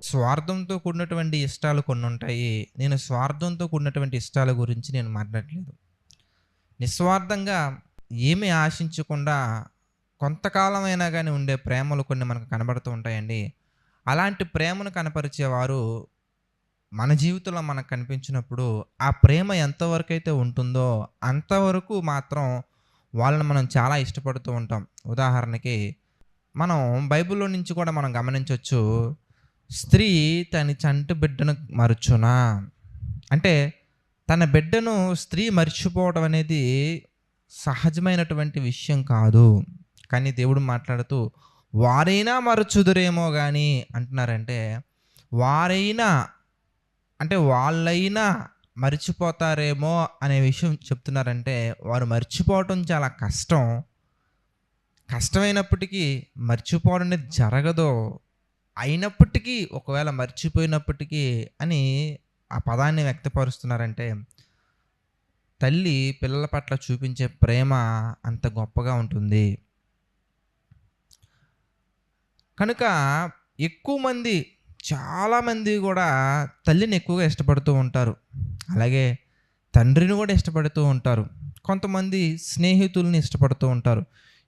స్వార్థంతో కూడినటువంటి ఇష్టాలు కొన్నుంటాయి. నేను స్వార్థంతో కూడినటువంటి ఇష్టాల గురించి నేను మాట్లాడట్లేదు. నిస్వార్థంగా ఏమి ఆశించకుండా కొంతకాలమైనా గాని ఉండే ప్రేమలు కొన్ని మనకు కనబడుతూ ఉంటాయండి. అలాంటి ప్రేమను కనపరిచేవారు మన జీవితంలో మనకు కనిపించినప్పుడు, ఆ ప్రేమ ఎంతవరకైతే ఉంటుందో అంతవరకు మాత్రం వాళ్ళని మనం చాలా ఇష్టపడుతూ ఉంటాం. ఉదాహరణకి మనం బైబిల్‌లో నుంచి కూడా మనం గమనించొచ్చు. స్త్రీ తన చంటి బిడ్డను మరచునా? అంటే తన బిడ్డను స్త్రీ మర్చిపోవడం అనేది సహజమైనటువంటి విషయం కాదు. కానీ దేవుడు మాట్లాడుతూ వారైనా మరచుదురేమో గాని అంటున్నారంటే, వారైనా అంటే వాళ్ళైనా మర్చిపోతారేమో అనే విషయం చెప్తున్నారంటే, వారు మర్చిపోవటం చాలా కష్టం. కష్టమైనప్పటికీ మర్చిపోవడం అనేది జరగదు. అయినప్పటికీ ఒకవేళ మర్చిపోయినప్పటికీ అని ఆ పదాన్ని వ్యక్తపరుస్తున్నారంటే, తల్లి పిల్లల పట్ల చూపించే ప్రేమ అంత గొప్పగా ఉంటుంది. కనుక ఎక్కువ మంది, చాలామంది గూడా తల్లిని ఎక్కువగా ఇష్టపడుతూ ఉంటారు. అలాగే తండ్రిని గూడా ఇష్టపడుతూ ఉంటారు. కొంతమంది స్నేహితుల్ని ఇష్టపడుతూ ఉంటారు.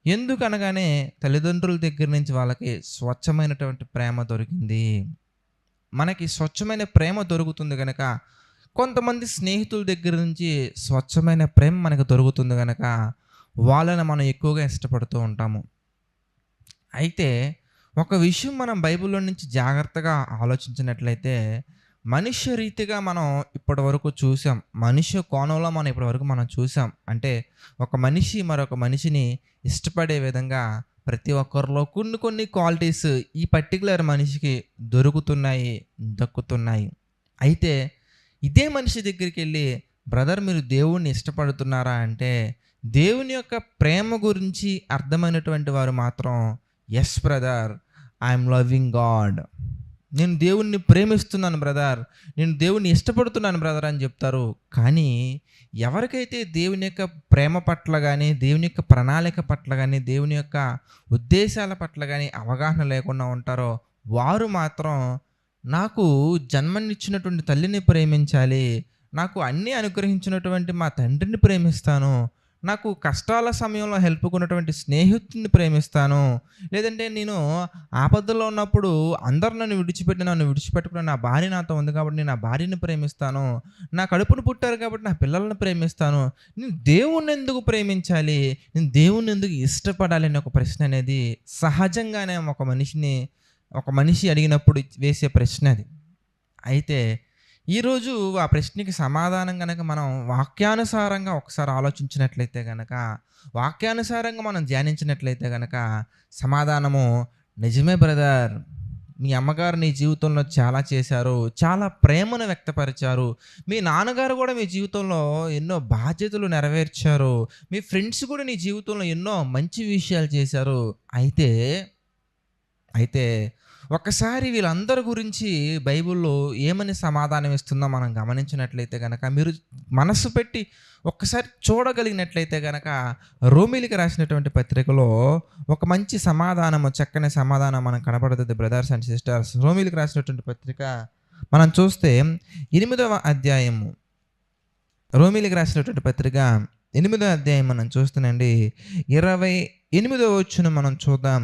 ఎందుకనగానే తల్లిదండ్రుల దగ్గర నుంచి వాళ్ళకి స్వచ్ఛమైనటువంటి ప్రేమ దొరికింది. మనకి స్వచ్ఛమైన ప్రేమ దొరుకుతుంది గనక, కొంతమంది స్నేహితుల దగ్గర నుంచి స్వచ్ఛమైన ప్రేమ మనకు దొరుకుతుంది గనక, వాళ్ళని మనం ఎక్కువగా ఇష్టపడుతూ ఉంటాము. అయితే ఒక విషయం మనం బైబిల్‌లో నుంచి జాగ్రత్తగా ఆలోచించినట్లయితే, మనుష్య రీతిగా మనం ఇప్పటివరకు చూసాం. మనుష్య కోణంలో మనం ఇప్పటివరకు మనం చూసాం. అంటే ఒక మనిషి మరొక మనిషిని ఇష్టపడే విధంగా ప్రతి ఒక్కరిలో కొన్ని కొన్ని క్వాలిటీస్ ఈ పర్టిక్యులర్ మనిషికి దొరుకుతున్నాయి, దక్కుతున్నాయి. అయితే ఇదే మనిషి దగ్గరికెళ్ళి, బ్రదర్ మీరు దేవుడిని ఇష్టపడుతున్నారా అంటే, దేవుని యొక్క ప్రేమ గురించి అర్థమైనటువంటి వారు మాత్రం yes brother, I am loving God. నేను దేవుణ్ణి ప్రేమిస్తున్నాను బ్రదర్. నేను దేవుణ్ణి ఇష్టపడుతున్నాను బ్రదర్ అని చెప్తారు. కానీ ఎవరికైతే దేవుని యొక్క ప్రేమ పట్ల గానీ, దేవుని యొక్క ప్రణాళిక పట్ల గానీ, దేవుని యొక్క ఉద్దేశాల పట్ల గానీ అవగాహన లేకుండా ఉంటారో, వారు మాత్రం నాకు జన్మనిచ్చినటువంటి తల్లిని ప్రేమించాలి. నాకు అన్నీ అనుగ్రహించినటువంటి మా తండ్రిని ప్రేమిస్తాను. నాకు కష్టాల సమయంలో హెల్ప్‌కున్నటువంటి స్నేహితుడిని ప్రేమిస్తాను. లేదంటే నేను ఆపదలో ఉన్నప్పుడు అందరూ నన్ను విడిచిపెట్టి నన్ను విడిచిపెట్టకుండా నా భార్య నాతో ఉంది కాబట్టి నేను నా భార్యని ప్రేమిస్తాను. నా కడుపున పుట్టారు కాబట్టి నా పిల్లల్ని ప్రేమిస్తాను. నేను దేవుణ్ణెందుకు ప్రేమించాలి? నేను దేవుణ్ణెందుకు ఇష్టపడాలి అనే ఒక ప్రశ్న అనేది సహజంగానే ఒక మనిషి అడిగినప్పుడు వేసే ప్రశ్న అది. అయితే ఈరోజు ఆ ప్రశ్నకి సమాధానం గనక మనం వాక్యానుసారంగా ఒకసారి ఆలోచించినట్లయితే గనక, వాక్యానుసారంగా మనం ధ్యానించినట్లయితే గనక సమాధానము నిజమే బ్రదర్. మీ అమ్మగారు నీ జీవితంలో చాలా చేశారు. చాలా ప్రేమను వ్యక్తపరిచారు. మీ నాన్నగారు గూడా మీ జీవితంలో ఎన్నో బాధ్యతలు నెరవేర్చారు. మీ ఫ్రెండ్స్ కూడా నీ జీవితంలో ఎన్నో మంచి విషయాలు చేశారు. అయితే అయితే ఒక్కసారి వీళ్ళందరి గురించి బైబిల్‌లో ఏమని సమాధానం ఇస్తుందో మనం గమనించినట్లయితే గనక, మీరు మనస్సు పెట్టి ఒక్కసారి చూడగలిగినట్లయితే గనక, రోమీలికి రాసినటువంటి పత్రికలో ఒక మంచి సమాధానము, చక్కని సమాధానం మనకు కనపడుతుంది బ్రదర్స్ అండ్ సిస్టర్స్. రోమీలికి రాసినటువంటి పత్రిక మనం చూస్తే 8వ అధ్యాయము, రోమీలికి రాసినటువంటి పత్రిక 8వ అధ్యాయం మనం చూస్తేనండి 28వ వచనం మనం చూద్దాం.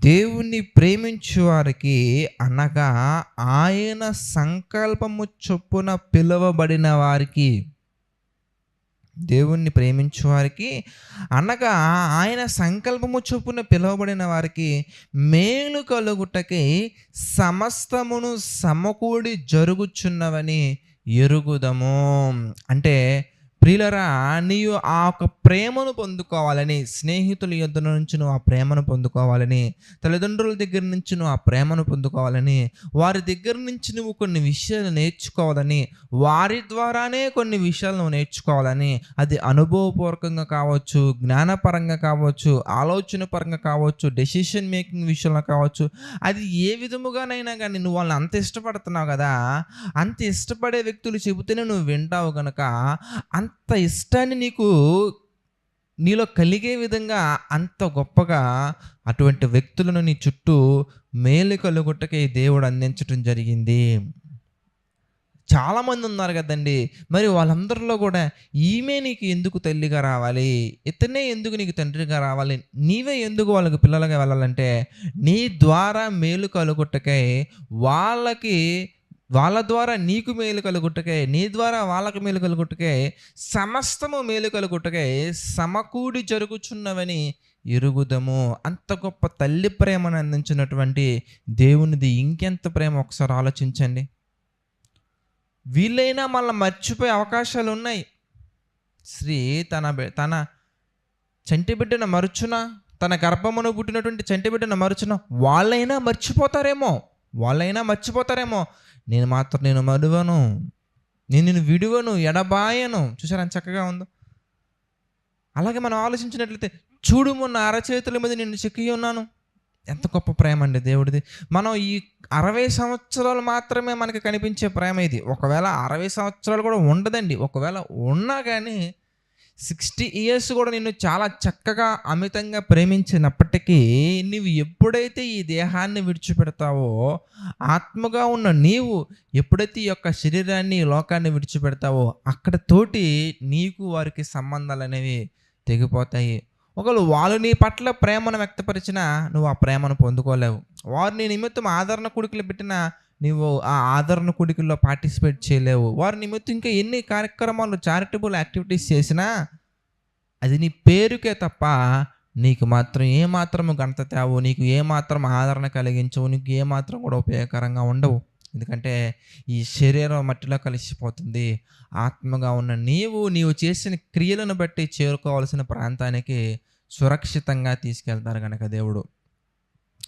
దేవుణ్ణి ప్రేమించు వారికి అనగా ఆయన సంకల్పము చొప్పున పిలువబడిన వారికి, దేవుణ్ణి ప్రేమించు వారికి అనగా ఆయన సంకల్పము చొప్పున పిలువబడిన వారికి మేలు కలుగుటకై సమస్తమును సమకూడి జరుగుచున్నవని ఎరుగుదము. అంటే ప్రియులరా, నీవు ఆ యొక్క ప్రేమను పొందుకోవాలని, స్నేహితుల యొద్ద నుంచి నువ్వు ఆ ప్రేమను పొందుకోవాలని, తల్లిదండ్రుల దగ్గర నుంచి నువ్వు ఆ ప్రేమను పొందుకోవాలని, వారి దగ్గర నుంచి నువ్వు కొన్ని విషయాలు నేర్చుకోవాలని, వారి ద్వారానే కొన్ని విషయాలు నువ్వు నేర్చుకోవాలని, అది అనుభవపూర్వకంగా కావచ్చు, జ్ఞానపరంగా కావచ్చు, ఆలోచన పరంగా కావచ్చు, డెసిషన్ మేకింగ్ విషయంలో కావచ్చు, అది ఏ విధముగానైనా కానీ నువ్వు వాళ్ళని అంత ఇష్టపడుతున్నావు కదా, అంత ఇష్టపడే వ్యక్తులు చెబితేనే నువ్వు వింటావు కనుక, అంత ఇష్టాన్ని నీలో కలిగే విధంగా అంత గొప్పగా అటువంటి వ్యక్తులను నీ చుట్టూ మేలు కలుగుటకై దేవుడు అందించటం జరిగింది. చాలామంది ఉన్నారు కదండీ! మరి వాళ్ళందరిలో కూడా ఈమె నీకు ఎందుకు తల్లిగా రావాలి? ఇతనే ఎందుకు నీకు తండ్రిగా రావాలి? నీవే ఎందుకు వాళ్ళకి పిల్లలుగా వెళ్ళాలంటే, నీ ద్వారా మేలు కలుగుటకై వాళ్ళకి వాళ్ళ ద్వారా నీకు మేలు కలుగుటకై, నీ ద్వారా వాళ్ళకి మేలు కలుగుటకై, సమస్తము మేలు కలుగుటకై సమకూడి జరుగుచున్నవని ఎరుగుదము. అంత గొప్ప తల్లి ప్రేమను అందించినటువంటి దేవునిది ఇంకెంత ప్రేమ ఒకసారి ఆలోచించండి. వీళ్ళైనా మళ్ళీ మర్చిపోయే అవకాశాలు ఉన్నాయి. స్త్రీ తన చంటి బిడ్డను మరుచునా, తన గర్భమును పుట్టినటువంటి చంటి బిడ్డను మరుచునా, వాళ్ళైనా మర్చిపోతారేమో. నేను మరువను, నేను నిన్ను విడువను, ఎడబాయను. చూసారా ఎంత చక్కగా ఉందో. అలాగే మనం ఆలోచించినట్లయితే, చూడుము నా అరచేతుల మీద నిన్ను చెక్కి ఉన్నాను. ఎంత గొప్ప ప్రేమ అండి దేవుడిది. మనం ఈ 60 సంవత్సరాలు మాత్రమే మనకు కనిపించే ప్రేమ ఇది. ఒకవేళ 60 సంవత్సరాలు కూడా ఉండదండి. ఒకవేళ ఉన్నా కానీ 60 ఇయర్స్ కూడా నిన్ను చాలా చక్కగా అమితంగా ప్రేమించినప్పటికీ, నీవు ఎప్పుడైతే ఈ దేహాన్ని విడిచిపెడతావో, ఆత్మగా ఉన్న నీవు ఎప్పుడైతే ఈ యొక్క శరీరాన్ని, లోకాన్ని విడిచిపెడతావో, అక్కడ తోటి నీకు వారికి సంబంధాలు అనేవి తెగిపోతాయి. ఒకవేళ వాళ్ళు నీ పట్ల ప్రేమను వ్యక్తపరిచినా నువ్వు ఆ ప్రేమను పొందుకోలేవు. వారు నీ నిమిత్తం ఆదరణ కూడికలు పెట్టినా నువ్వు ఆ ఆదరణ కూడికల్లో పార్టిసిపేట్ చేయలేవు. వారి నిమిత్తం ఇంకా ఎన్ని కార్యక్రమాలు, చారిటబుల్ యాక్టివిటీస్ చేసినా అది నీ పేరుకే తప్ప నీకు మాత్రం ఏమాత్రము ఘనత తేవు, నీకు ఏమాత్రం ఆదరణ కలిగించవు, నీకు ఏమాత్రం కూడా ఉపయోగకరంగా ఉండవు. ఎందుకంటే ఈ శరీరం మట్టిలో కలిసిపోతుంది. ఆత్మగా ఉన్న నీవు చేసిన క్రియలను బట్టి చేరుకోవాల్సిన ప్రాంతానికి సురక్షితంగా తీసుకెళ్తారు కనుక దేవుడు.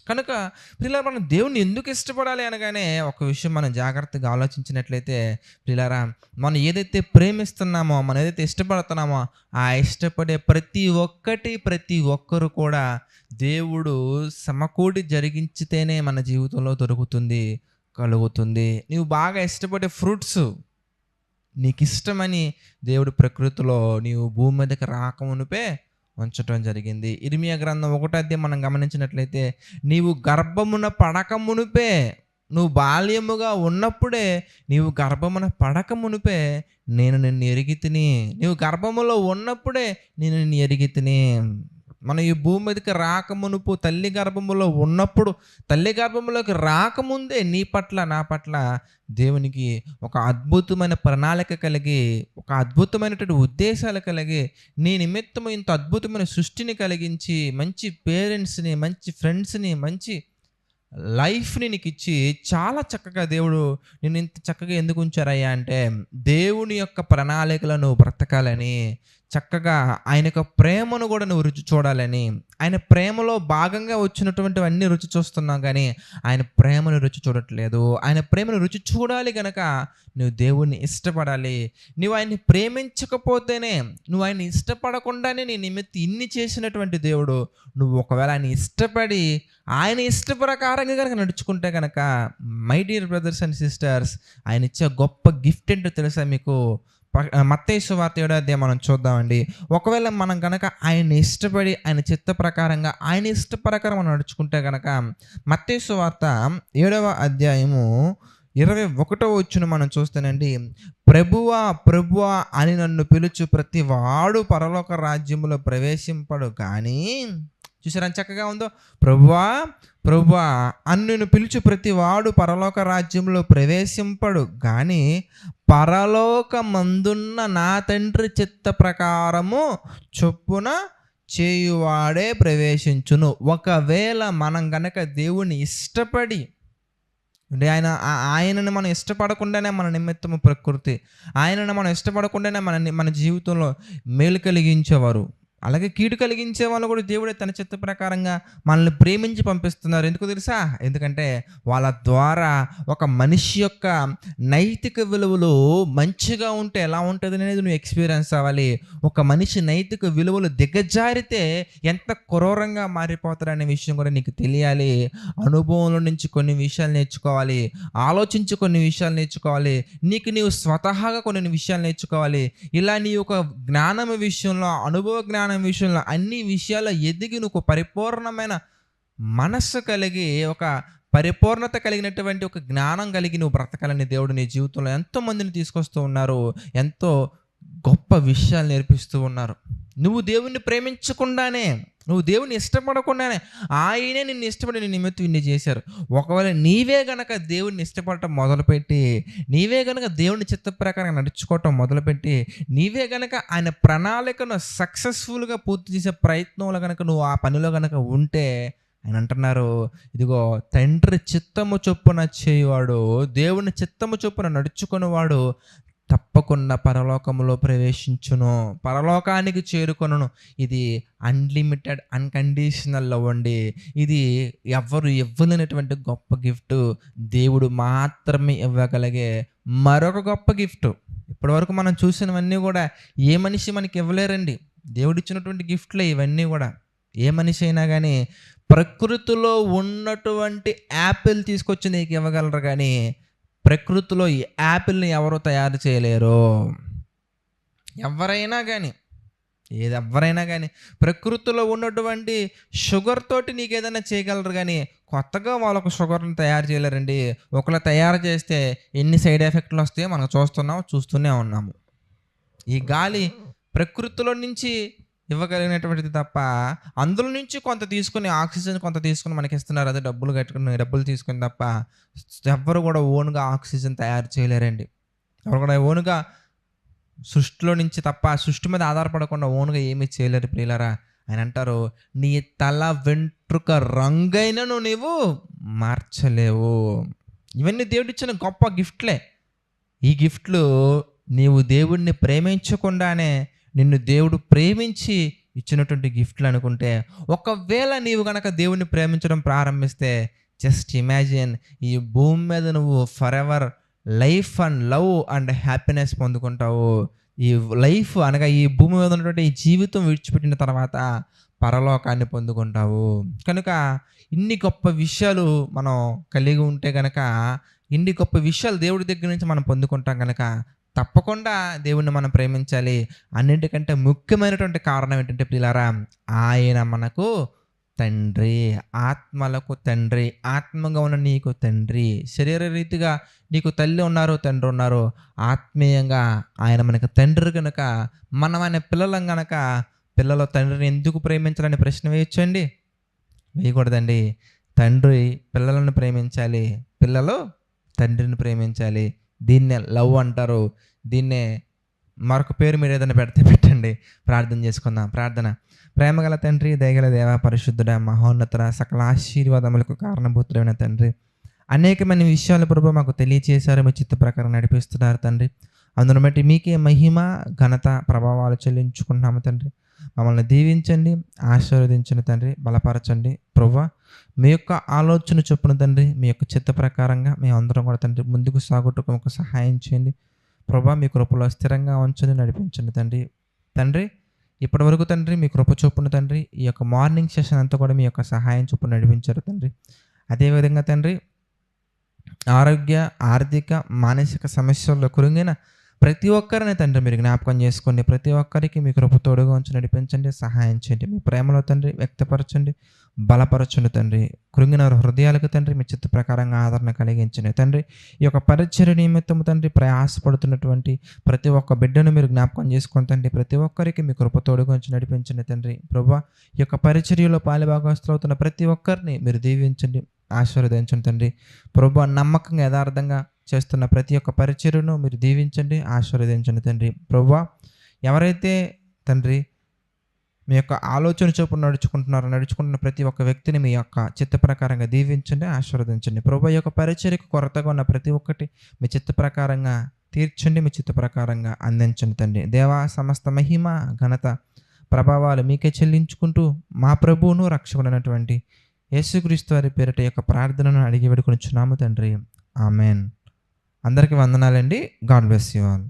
కనుక ప్రియులారా, మనం దేవుణ్ణి ఎందుకు ఇష్టపడాలి అనగానే ఒక విషయం మనం జాగ్రత్తగా ఆలోచించినట్లయితే, ప్రియులారా, మనం ఏదైతే ప్రేమిస్తున్నామో, మనం ఏదైతే ఇష్టపడుతున్నామో, ఆ ఇష్టపడే ప్రతి ఒక్కరు కూడా దేవుడు సమకూడి జరిగించితేనే మన జీవితంలో కలుగుతుంది. నీవు బాగా ఇష్టపడే ఫ్రూట్స్ నీకు ఇష్టమని దేవుడు ప్రకృతిలో నీవు భూమి మీదకి రాకమునుపే ఉంచటం జరిగింది. ఇర్మియా గ్రంథం 1వ అధ్యాయం మనం గమనించినట్లయితే, నీవు గర్భమున పడక మునుపే, నువ్వు బాల్యముగా ఉన్నప్పుడే, నీవు గర్భమున పడక మునుపే నేను నిన్ను ఎరిగితిని, నీవు గర్భములో ఉన్నప్పుడే నేను నిన్ను ఎరిగితిని. మనం ఈ భూమి మీదకి రాకమునుపు, తల్లి గర్భములో ఉన్నప్పుడు, తల్లి గర్భములోకి రాకముందే నీ పట్ల, నా పట్ల దేవునికి ఒక అద్భుతమైన ప్రణాళిక కలిగి, ఒక అద్భుతమైనటువంటి ఉద్దేశాలు కలిగి, నీ నిమిత్తము ఇంత అద్భుతమైన సృష్టిని కలిగించి, మంచి పేరెంట్స్ని, మంచి ఫ్రెండ్స్ని, మంచి లైఫ్ని నీకు ఇచ్చి చాలా చక్కగా దేవుడు నేను ఇంత చక్కగా ఎందుకు ఉంచారయ్యా అంటే, దేవుని యొక్క ప్రణాళికలో నువ్వు బ్రతకాలని, చక్కగా ఆయన యొక్క ప్రేమను కూడా నువ్వు రుచి చూడాలని. ఆయన ప్రేమలో భాగంగా వచ్చినటువంటివన్నీ రుచి చూస్తున్నావు, కానీ ఆయన ప్రేమను రుచి చూడట్లేదు. ఆయన ప్రేమను రుచి చూడాలి కనుక నువ్వు దేవుణ్ణి ఇష్టపడాలి. నువ్వు ఆయన్ని ప్రేమించకపోతేనే, నువ్వు ఆయన్ని ఇష్టపడకుండానే నీ నిమిత్తం ఇన్ని చేసినటువంటి దేవుడు, నువ్వు ఒకవేళ ఆయన ఇష్టపడి ఆయన ఇష్ట ప్రకారంగా కనుక నడుచుకుంటే కనుక, my dear brothers and sisters, ఆయన ఇచ్చే గొప్ప గిఫ్ట్ ఏంటో తెలుసా మీకు? మత్తయి సువార్త 7వ అధ్యాయం మనం చూద్దామండి. ఒకవేళ మనం కనుక ఆయన్ని ఇష్టపడి ఆయన చిత్త ప్రకారంగా, ఆయన ఇష్ట ప్రకారం మనం నడుచుకుంటే కనుక, మత్తయి సువార్త 7వ అధ్యాయము 21వ వచనం మనం చూస్తేనండి, ప్రభువా అని నన్ను పిలుచు ప్రతి వాడు పరలోక రాజ్యములో ప్రవేశింపడు కానీ, చూసారా చక్కగా ఉందో, ప్రభువా అని నిన్ను పిలుచు ప్రతి వాడు పరలోక రాజ్యంలో ప్రవేశింపడు కానీ, పరలోకమందున్న నా తండ్రి చిత్త ప్రకారము చొప్పున చేయువాడే ప్రవేశించును. ఒకవేళ మనం గనక దేవుని ఇష్టపడి, అంటే ఆయనను మనం ఇష్టపడకుండానే మన నిమిత్తము ప్రకృతి, ఆయనను మనం ఇష్టపడకుండానే మన జీవితంలో మేలు కలిగించేవారు, అలాగే కీడు కలిగించే వాళ్ళు కూడా దేవుడే తన చిత్త ప్రకారంగా మనల్ని ప్రేమించి పంపిస్తున్నారు. ఎందుకు తెలుసా? ఎందుకంటే వాళ్ళ ద్వారా ఒక మనిషి యొక్క నైతిక విలువలు మంచిగా ఉంటే ఎలా ఉంటుంది అనేది నువ్వు ఎక్స్పీరియన్స్ అవ్వాలి. ఒక మనిషి నైతిక విలువలు దిగజారితే ఎంత క్రూరంగా మారిపోతారనే విషయం కూడా నీకు తెలియాలి. అనుభవంలో నుంచి కొన్ని విషయాలు నేర్చుకోవాలి, ఆలోచించి కొన్ని విషయాలు నేర్చుకోవాలి, నీవు స్వతహాగా కొన్ని విషయాలు నేర్చుకోవాలి. ఇలా నీ ఒక జ్ఞానం విషయంలో, అనుభవ జ్ఞానం విషయంలో, అన్ని విషయాల్లో ఎదిగి నువ్వు పరిపూర్ణమైన మనస్సు కలిగి ఒక పరిపూర్ణత కలిగినటువంటి ఒక జ్ఞానం కలిగి నువ్వు బ్రతకాలని దేవుడు నీ జీవితంలో ఎంతోమందిని తీసుకొస్తూ ఉన్నారు. ఎంతో గొప్ప విషయాలు నేర్పిస్తూ ఉన్నారు. నువ్వు దేవుణ్ణి ప్రేమించకుండానే, నువ్వు దేవుని ఇష్టపడకుండానే ఆయనే నిన్ను ఇష్టపడి నీ నిమిత్తం ఇన్ని చేశారు. ఒకవేళ నీవే గనక దేవుడిని ఇష్టపడటం మొదలుపెట్టి, నీవే గనక దేవుని చిత్త ప్రకారం నడుచుకోవటం మొదలుపెట్టి, నీవే గనక ఆయన ప్రణాళికను సక్సెస్ఫుల్గా పూర్తి చేసే ప్రయత్నంలో గనక నువ్వు ఆ పనిలో గనక ఉంటే, ఆయన అంటున్నారు, ఇదిగో తండ్రి చిత్తము చొప్పున చేయువాడు, దేవుని చిత్తము చొప్పున నడుచుకునేవాడు తప్పకుండా పరలోకములో ప్రవేశించును, పరలోకానికి చేరుకొనును. ఇది అన్లిమిటెడ్ అన్కండిషనల్ లవ్ అండి. ఇది ఎవరు ఇవ్వలేనటువంటి గొప్ప గిఫ్ట్. దేవుడు మాత్రమే ఇవ్వగలిగే మరొక గొప్ప గిఫ్ట్. ఇప్పటివరకు మనం చూసినవన్నీ కూడా ఏ మనిషి మనకి ఇవ్వలేరండి. దేవుడు ఇచ్చినటువంటి గిఫ్ట్లే ఇవన్నీ కూడా. ఏ మనిషి అయినా కానీ ప్రకృతిలో ఉన్నటువంటి యాపిల్ తీసుకొచ్చి నీకు ఇవ్వగలరు, కానీ ప్రకృతిలో ఈ యాపిల్ని ఎవరు తయారు చేయలేరు. ఎవరైనా కానీ ప్రకృతిలో ఉన్నటువంటి షుగర్ తోటి నీకు ఏదైనా చేయగలరు, కానీ కొత్తగా వాళ్ళకు షుగర్ని తయారు చేయలేరండి. ఒకవేళ తయారు చేస్తే ఎన్ని సైడ్ ఎఫెక్ట్లు వస్తాయో మనం చూస్తూనే ఉన్నాము. ఈ గాలి ప్రకృతిలో నుంచి ఇవ్వగలిగినటువంటిది తప్ప, అందులో నుంచి కొంత తీసుకుని, ఆక్సిజన్ కొంత తీసుకుని మనకి ఇస్తున్నారు. అదే డబ్బులు తీసుకుని తప్ప ఎవ్వరు కూడా ఓన్గా ఆక్సిజన్ తయారు చేయలేరండి. ఎవరు కూడా ఓన్గా సృష్టిలో నుంచి తప్ప, సృష్టి మీద ఆధారపడకుండా ఓన్గా ఏమీ చేయలేరు ప్రియులారా. ఆయన అంటారు, నీ తల వెంట్రుక రంగైనను నీవు మార్చలేవు. ఇవన్నీ దేవుడు ఇచ్చిన గొప్ప గిఫ్ట్లే. ఈ గిఫ్ట్లు నీవు దేవుడిని ప్రేమించకుండానే నిన్ను దేవుడు ప్రేమించి ఇచ్చినటువంటి గిఫ్ట్లు అనుకుంటే, ఒకవేళ నీవు కనుక దేవుడిని ప్రేమించడం ప్రారంభిస్తే, జస్ట్ ఇమాజిన్, ఈ భూమి మీద నువ్వు forever life and love and happiness పొందుకుంటావు. ఈ లైఫ్ అనగా ఈ భూమి మీద ఉన్నటువంటి ఈ జీవితం విడిచిపెట్టిన తర్వాత పరలోకాన్ని పొందుకుంటావు. కనుక ఇన్ని గొప్ప విషయాలు మనం కలిగి ఉంటే కనుక, ఇన్ని గొప్ప విషయాలు దేవుడి దగ్గర నుంచి మనం పొందుకుంటాం కనుక తప్పకుండా దేవుణ్ణి మనం ప్రేమించాలి. అన్నింటికంటే ముఖ్యమైనటువంటి కారణం ఏంటంటే ప్రియులారా, ఆయన మనకు తండ్రి, ఆత్మలకు తండ్రి, ఆత్మగా ఉన్న నీకు తండ్రి. శరీర రీతిగా నీకు తల్లి ఉన్నారు, తండ్రి ఉన్నారు. ఆత్మీయంగా ఆయన మనకు తండ్రి కనుక మనం ఆయన పిల్లలం కనుక, పిల్లలు తండ్రిని ఎందుకు ప్రేమించాలని ప్రశ్న వేయొచ్చండి? వేయకూడదండి. తండ్రి పిల్లలను ప్రేమించాలి, పిల్లలు తండ్రిని ప్రేమించాలి. దీన్నే లవ్ అంటారు. దీన్నే మరొక పేరు మీరు ఏదైనా పెట్టండి. ప్రార్థన చేసుకుందాం. ప్రార్థన. ప్రేమగల తండ్రి, దయగల దేవ, పరిశుద్ధుడ, మహోన్నత, సకల ఆశీర్వాదములకు కారణభూతుడైన తండ్రి, అనేకమైన విషయాలు ప్రభు మాకు తెలియచేశారు, మీ చిత్త ప్రకారం నడిపిస్తున్నారు తండ్రి. అందును బట్టి మీకే మహిమ, ఘనత, ప్రభావాలు చెల్లించుకుంటున్నాము తండ్రి. మమ్మల్ని దీవించండి, ఆశీర్వదించండి తండ్రి, బలపరచండి ప్రభువా. మీ యొక్క ఆలోచన చొప్పున తండ్రి, మీ యొక్క చిత్త ప్రకారంగా మేము అందరం కూడా తండ్రి ముందుకు సాగుటకు ఒక సహాయం చేయండి ప్రభువా. మీ కృపలో స్థిరంగా ఉంచండి, నడిపించండి తండ్రి. తండ్రి ఇప్పటి వరకు తండ్రి మీ కృప చొప్పున తండ్రి ఈ యొక్క మార్నింగ్ సెషన్ అంతా కూడా మీ యొక్క సహాయం చొప్పున నడిపించారు తండ్రి. అదేవిధంగా తండ్రి ఆరోగ్య, ఆర్థిక, మానసిక సమస్యల్లో కురింగిన ప్రతి ఒక్కరిని తండ్రి మీరు జ్ఞాపకం చేసుకోండి. ప్రతి ఒక్కరికి మీ కృప తోడుగా ఉంచి నడిపించండి, సహాయం చేయండి. మీ ప్రేమలో తండ్రి వ్యక్తపరచండి, బలపరచండి తండ్రి. కృంగిన హృదయాలకు తండ్రి మీ చిత్త ప్రకారంగా ఆదరణ కలిగించండి తండ్రి. ఈ యొక్క పరిచర్య నిమిత్తము తండ్రి ప్రయాసపడుతున్నటువంటి ప్రతి ఒక్క బిడ్డను మీరు జ్ఞాపకం చేసుకోండి తండ్రి. ప్రతి ఒక్కరికి మీ కృప తోడుగా ఉంచి నడిపించండి తండ్రి. ప్రభువా, ఈ యొక్క పరిచర్యలో పాలుభాగస్తులవుతున్న ప్రతి ఒక్కరిని మీరు దీవించండి, ఆశీర్వదించండి తండ్రి. ప్రభువా, నమ్మకంగా యథార్థంగా చేస్తున్న ప్రతి ఒక్క పరిచర్యను మీరు దీవించండి, ఆశీర్వదించండి తండ్రి. ప్రభువా, ఎవరైతే తండ్రి మీ యొక్క ఆలోచన చొప్పున నడుచుకుంటున్న ప్రతి ఒక్క వ్యక్తిని మీ యొక్క చిత్త ప్రకారంగా దీవించండి, ఆశీర్వదించండి. ప్రభువా, ఈ యొక్క పరిచర్యకు కొరతగా ఉన్న ప్రతి ఒక్కటి మీ చిత్త ప్రకారంగా తీర్చండి, మీ చిత్త ప్రకారంగా అందించండి తండ్రి. దేవా, సమస్త మహిమ, ఘనత, ప్రభావాలు మీకే చెల్లించుకుంటూ మా ప్రభువును రక్షకుడైనటువంటి యేసుక్రీస్తు వారి పేరిట యొక్క ప్రార్థనను అడిగి వేడుకొనిచున్నాము తండ్రి. ఆమెన్. అందరికీ వందనాలండి. God bless you all.